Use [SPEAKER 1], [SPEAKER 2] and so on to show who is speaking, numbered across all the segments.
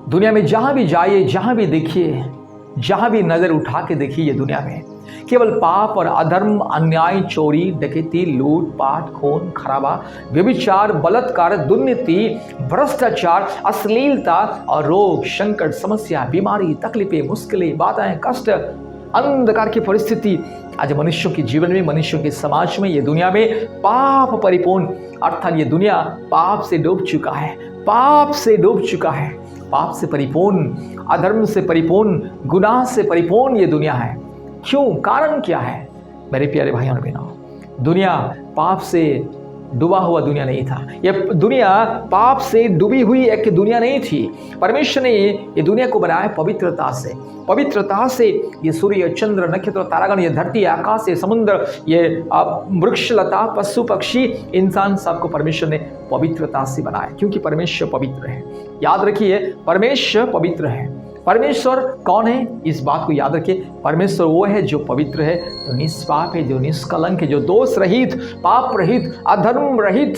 [SPEAKER 1] दुनिया में जहां भी जाइए, जहां भी देखिए, जहां भी नजर उठा के देखिए, ये दुनिया में केवल पाप और अधर्म, अन्याय, चोरी, डकैती, लूट पाट, खून खराबा, व्यभिचार, बलात्कार, दुर्नीति, भ्रष्टाचार, अश्लीलता और रोग, संकट, समस्या, बीमारी, तकलीफें, मुश्किलें, बाधाएं, कष्ट, अंधकार की परिस्थिति आज मनुष्यों के जीवन में, मनुष्यों के समाज में, ये दुनिया में पाप परिपूर्ण, अर्थात ये दुनिया पाप से डूब चुका है, पाप से डूब चुका है, पाप से परिपूर्ण, अधर्म से परिपूर्ण, गुनाह से परिपूर्ण ये दुनिया है। क्यों? कारण क्या है? मेरे प्यारे भाइयों और बहनों, दुनिया पाप से डूबा हुआ दुनिया नहीं था। यह दुनिया पाप से डूबी हुई एक दुनिया नहीं थी। परमेश्वर ने ये दुनिया को बनाया पवित्रता से। पवित्रता से ये सूर्य, चंद्र, नक्षत्र, तारागण, ये धरती, आकाश, ये समुद्र, ये वृक्ष, लता, पशु, पक्षी, इंसान, सबको परमेश्वर ने पवित्रता से बनाया, क्योंकि परमेश्वर पवित्र है। याद रखिए, परमेश्वर पवित्र है। परमेश्वर कौन है? इस बात को याद रखिए, परमेश्वर वो है जो पवित्र है, जो निष्पाप है, जो निष्कलंक है, जो दोष रहित, पाप रहित, अधर्म रहित।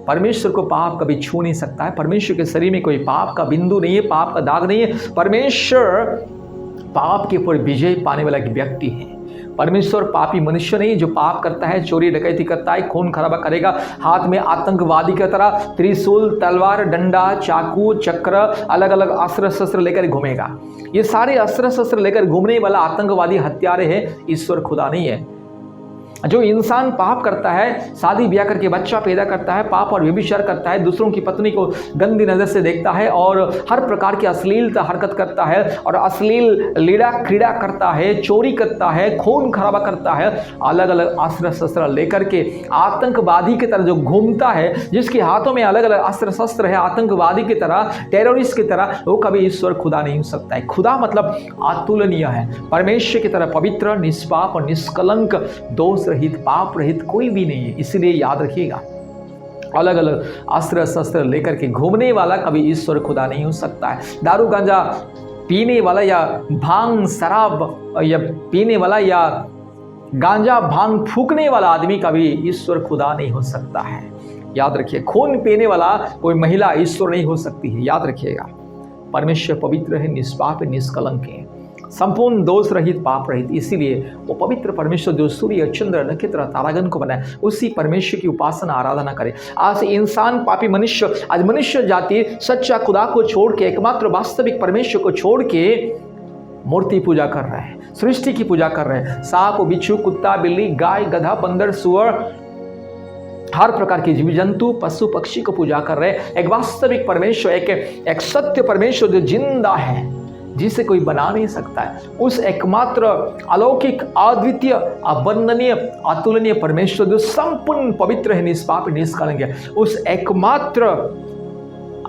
[SPEAKER 1] परमेश्वर को पाप कभी छू नहीं सकता है। परमेश्वर के शरीर में कोई पाप का बिंदु नहीं है, पाप का दाग नहीं है। परमेश्वर पाप के ऊपर विजय पाने वाला एक व्यक्ति है। परमेश्वर पापी मनुष्य नहीं जो पाप करता है, चोरी डकैती करता है, खून खराबा करेगा, हाथ में आतंकवादी की तरह त्रिशूल, तलवार, डंडा, चाकू, चक्र, अलग अलग अस्त्र शस्त्र लेकर घूमेगा। ये सारे अस्त्र शस्त्र लेकर घूमने वाला आतंकवादी हत्यारे है, ईश्वर खुदा नहीं है। जो इंसान पाप करता है, शादी ब्याह करके बच्चा पैदा करता है, पाप और व्यभिचार करता है, दूसरों की पत्नी को गंदी नज़र से देखता है और हर प्रकार की अश्लीलता हरकत करता है और अश्लील लीला क्रीड़ा करता है, चोरी करता है, खून खराबा करता है, अलग अलग अस्त्र शस्त्र लेकर के आतंकवादी की तरह जो घूमता है, जिसके हाथों में अलग अलग अस्त्र शस्त्र है, आतंकवादी की तरह, टेररिस्ट की तरह, वो कभी ईश्वर खुदा नहीं हो सकता है। खुदा मतलब अतुलनीय है। परमेश्वर की तरह पवित्र, निष्पाप और निष्कलंक, दोष रहित, पाप रहित कोई भी नहीं है। इसलिए याद रखिएगा, अलग अलग अस्त्र शस्त्र लेकर के घूमने वाला कभी ईश्वर खुदा नहीं हो सकता है। दारू गांजा पीने वाला या भांग शराब या पीने वाला या गांजा भांग फूकने वाला आदमी कभी ईश्वर खुदा नहीं हो सकता है। याद रखिए, खून पीने वाला कोई महिला ईश्वर नहीं हो सकती है। याद रखिएगा, परमेश्वर पवित्र है, निष्पाप है, निष्कलंक है, संपूर्ण दोष रहित, पाप रहित। इसीलिए वो पवित्र परमेश्वर जो सूर्य, चंद्र, नक्षत्र, तारागण को बनाए, उसी परमेश्वर की उपासना आराधना करे। आज इंसान पापी मनुष्य, आज मनुष्य जाति सच्चा खुदा को छोड़ के, एकमात्र वास्तविक परमेश्वर को छोड़ के मूर्ति पूजा कर रहे हैं, सृष्टि की पूजा कर रहे हैं। सांप, बिच्छू, कुत्ता, बिल्ली, गाय, गधा, बंदर, सुअर, हर प्रकार के जीव जंतु, पशु पक्षी को पूजा कर रहे हैं। एक वास्तविक परमेश्वर, एक सत्य परमेश्वर जो जिंदा है, जिसे कोई बना नहीं सकता है, उस एकमात्र अलौकिक, अद्वितीय, अवर्णनीय, अतुलनीय परमेश्वर जो संपूर्ण पवित्र है, निष्पाप, निष्कलंक है, उस एकमात्र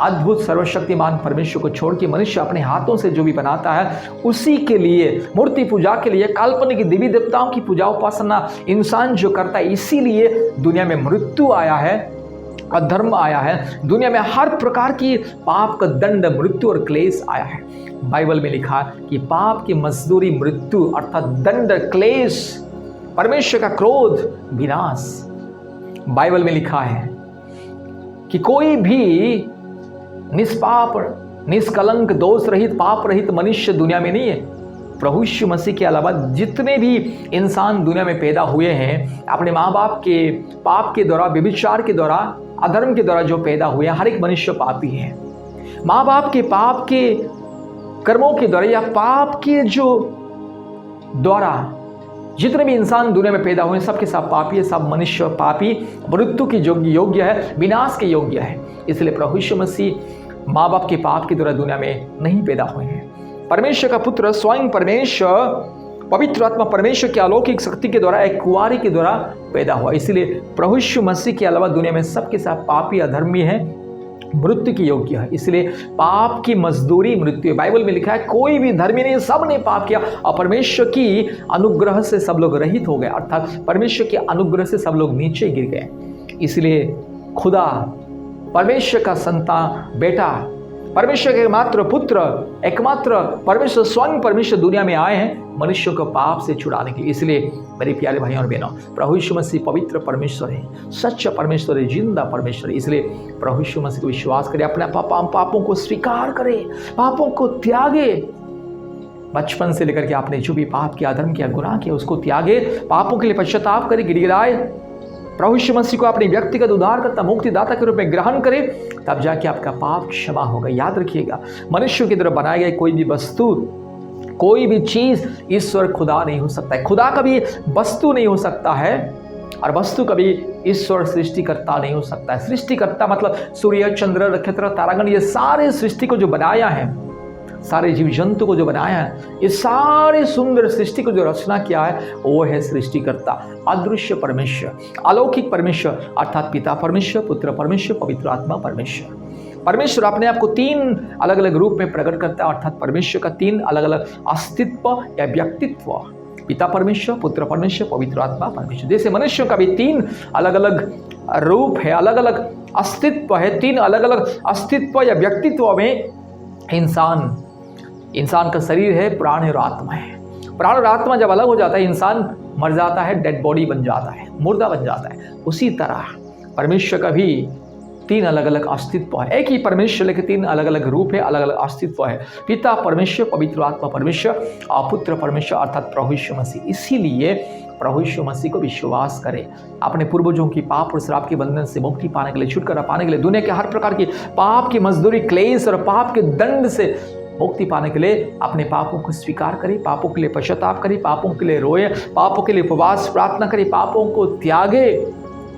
[SPEAKER 1] अद्भुत सर्वशक्तिमान परमेश्वर को छोड़ के मनुष्य अपने हाथों से जो भी बनाता है, उसी के लिए मूर्ति पूजा के लिए, काल्पनिक देवी देवताओं की पूजा उपासना इंसान जो करता है, इसीलिए दुनिया में मृत्यु आया है, अधर्म आया है, दुनिया में हर प्रकार की पाप का दंड, मृत्यु और क्लेश आया है। बाइबल में लिखा कि पाप की मजदूरी मृत्यु, अर्थात दंड, क्लेश, परमेश्वर का क्रोध, विनाश। बाइबल में लिखा है कि कोई भी निष्पाप, निष्कलंक, दोष रहित, पाप रहित मनुष्य दुनिया में नहीं है। प्रभु यीशु मसीह के अलावा जितने भी इंसान दुनिया में पैदा हुए हैं, अपने माँ बाप के पाप के द्वारा, व्यभिचार के द्वारा, अधर्म के द्वारा जो पैदा हुए हैं, हर एक मनुष्य पापी है। माँ बाप के पाप के कर्मों के द्वारा या पाप के जो द्वारा जितने भी इंसान दुनिया में पैदा हुए, सबके सब पापी है, सब मनुष्य पापी, मृत्यु की योग्य है, विनाश के योग्य है। इसलिए प्रभु यीशु मसीह माँ बाप के पाप के द्वारा दुनिया में नहीं पैदा हुए हैं। परमेश्वर का पुत्र स्वयं परमेश्वर, पवित्र आत्मा परमेश्वर की अलौकिक शक्ति के द्वारा एक कुंवारी के द्वारा पैदा हुआ। इसलिए प्रभु यीशु मसीह के अलावा दुनिया में सबके सब पापी, अधर्मी है, मृत्यु की योग्य है। इसलिए पाप की मजदूरी मृत्यु है। बाइबल में लिखा है कोई भी धर्मी नहीं, सब ने पाप किया और परमेश्वर की अनुग्रह से सब लोग रहित हो गए, अर्थात परमेश्वर के अनुग्रह से सब लोग नीचे गिर गए। इसलिए खुदा, परमेश्वर का संतान, बेटा, परमेश्वर के एकमात्र पुत्र, एकमात्र परमेश्वर स्वयं परमेश्वर दुनिया में आए हैं मनुष्यों को पाप से छुड़ाने के लिए। इसलिए मेरे प्यारे भाइयों और बहनों, प्रभु यीशु मसीह पवित्र परमेश्वर है, सच्चा परमेश्वर है, जिंदा परमेश्वर है। इसलिए प्रभु यीशु मसीह को विश्वास करें, अपने पापों को स्वीकार करें, पापों को त्यागे। बचपन से लेकर के आपने जो भी पाप किया, अधर्म किया, गुनाह किया, उसको त्यागे, पापों के लिए पश्चाताप करें, गिड़गिड़ाए, प्रभु यीशु मसीह को अपने व्यक्तिगत उद्धारकर्ता मुक्तिदाता के रूप में ग्रहण करें, तब जाके आपका पाप क्षमा होगा। याद रखिएगा, मनुष्य की तरह बनाए गए कोई भी वस्तु, कोई भी चीज ईश्वर खुदा नहीं हो सकता है। खुदा कभी वस्तु नहीं हो सकता है और वस्तु कभी ईश्वर सृष्टिकर्ता नहीं हो सकता है। सृष्टिकर्ता मतलब सूर्य, चंद्र, नक्षत्र, तारागण, ये सारे सृष्टि को जो बनाया है, सारे जीव जंतु को जो बनाया है, ये सारे सुंदर सृष्टि को जो रचना किया है, वो है सृष्टिकर्ता, अदृश्य परमेश्वर, अलौकिक परमेश्वर, अर्थात पिता परमेश्वर, पुत्र परमेश्वर, पवित्र आत्मा परमेश्वर। परमेश्वर अपने आप को तीन अलग अलग रूप में प्रकट करता है, अर्थात परमेश्वर का तीन अलग अलग अस्तित्व या व्यक्तित्व, पिता परमेश्वर, पुत्र परमेश्वर, पवित्र आत्मा परमेश्वर। जैसे मनुष्यों का भी तीन अलग अलग रूप है, अलग अलग अस्तित्व है, तीन अलग अलग अस्तित्व या व्यक्तित्व में इंसान का शरीर है, प्राण है और आत्मा है। प्राण और आत्मा जब अलग हो जाता है, इंसान मर जाता है, डेड बॉडी बन जाता है, मुर्दा बन जाता है। उसी तरह परमेश्वर का भी तीन अलग अलग अस्तित्व है। एक ही परमेश्वर लेकिन तीन अलग अलग रूप है, अलग अलग अस्तित्व है, पिता परमेश्वर, पवित्र आत्मा परमेश्वर और पुत्र परमेश्वर अर्थात प्रभु यीशु मसीह। इसीलिए प्रभु यीशु मसीह को विश्वास करें, अपने पूर्वजों की पाप और श्राप के बंधन से मुक्ति पाने के लिए, छुटकारा पाने के लिए, दुनिया के हर प्रकार की पाप की मजदूरी, क्लेश और पाप के दंड से मुक्ति पाने के लिए अपने पापों को स्वीकार करें, पापों के लिए पश्चाताप करें, पापों के लिए रोए, पापों के लिए उपवास प्रार्थना करें, पापों को त्यागे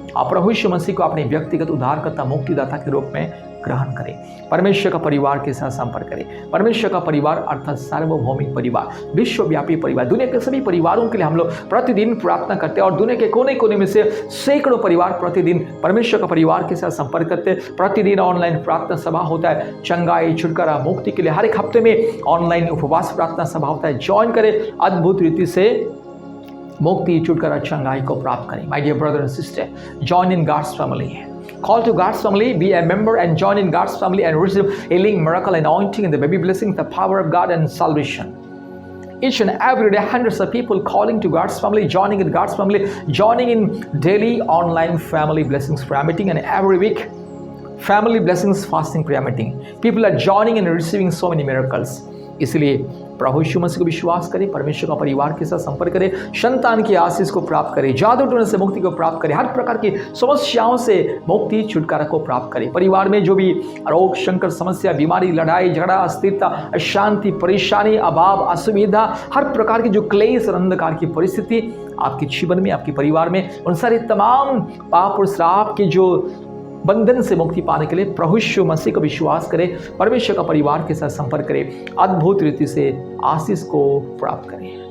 [SPEAKER 1] और प्रभु यीशु मसीह को अपने व्यक्तिगत उद्धारकर्ता मुक्तिदाता के रूप में ग्रहण करें। परमेश्वर का परिवार के साथ संपर्क करें। परमेश्वर का परिवार अर्थात सार्वभौमिक परिवार, विश्वव्यापी परिवार, दुनिया के सभी परिवारों के लिए हम लोग प्रतिदिन प्रार्थना करते हैं और दुनिया के कोने कोने में से सैकड़ों परिवार प्रतिदिन परमेश्वर का परिवार के साथ संपर्क करते हैं। प्रतिदिन ऑनलाइन प्रार्थना सभा होता है, चंगाई, छुटकारा, मुक्ति के लिए हर एक हफ्ते में ऑनलाइन उपवास प्रार्थना सभा होता है। ज्वाइन करें, अद्भुत रीति से मुक्ति, छुटकारा, चंगाई को प्राप्त करें। My dear brother and sister, join in God's family. Call to God's family, be a member and join in God's family and receive healing, miracle, anointing and the baby blessings, the power of God and salvation. Each and every day, hundreds of people calling to God's family, joining in God's family, joining in daily online family blessings prayer meeting, and every week family blessings fasting prayer meeting. People are joining and receiving so many miracles. इसलिए प्रभु यीशु मसीह को विश्वास करें, परमेश्वर का परिवार के साथ संपर्क करें, संतान की आशीष को प्राप्त करें, जादू टोने से मुक्ति को प्राप्त करें, हर प्रकार की समस्याओं से मुक्ति, छुटकारा को प्राप्त करें। परिवार में जो भी रोग, संकट, समस्या, बीमारी, लड़ाई झगड़ा, अस्थिरता, अशांति, परेशानी, अभाव, असुविधा, हर प्रकार की जो क्लेश और अंधकार की परिस्थिति आपके जीवन में, आपके परिवार में, उन सारे तमाम पाप और श्राप के जो बंधन से मुक्ति पाने के लिए प्रभु यीशु मसीह को विश्वास करें, परमेश्वर का परिवार के साथ संपर्क करें, अद्भुत रीति से आशीष को प्राप्त करें।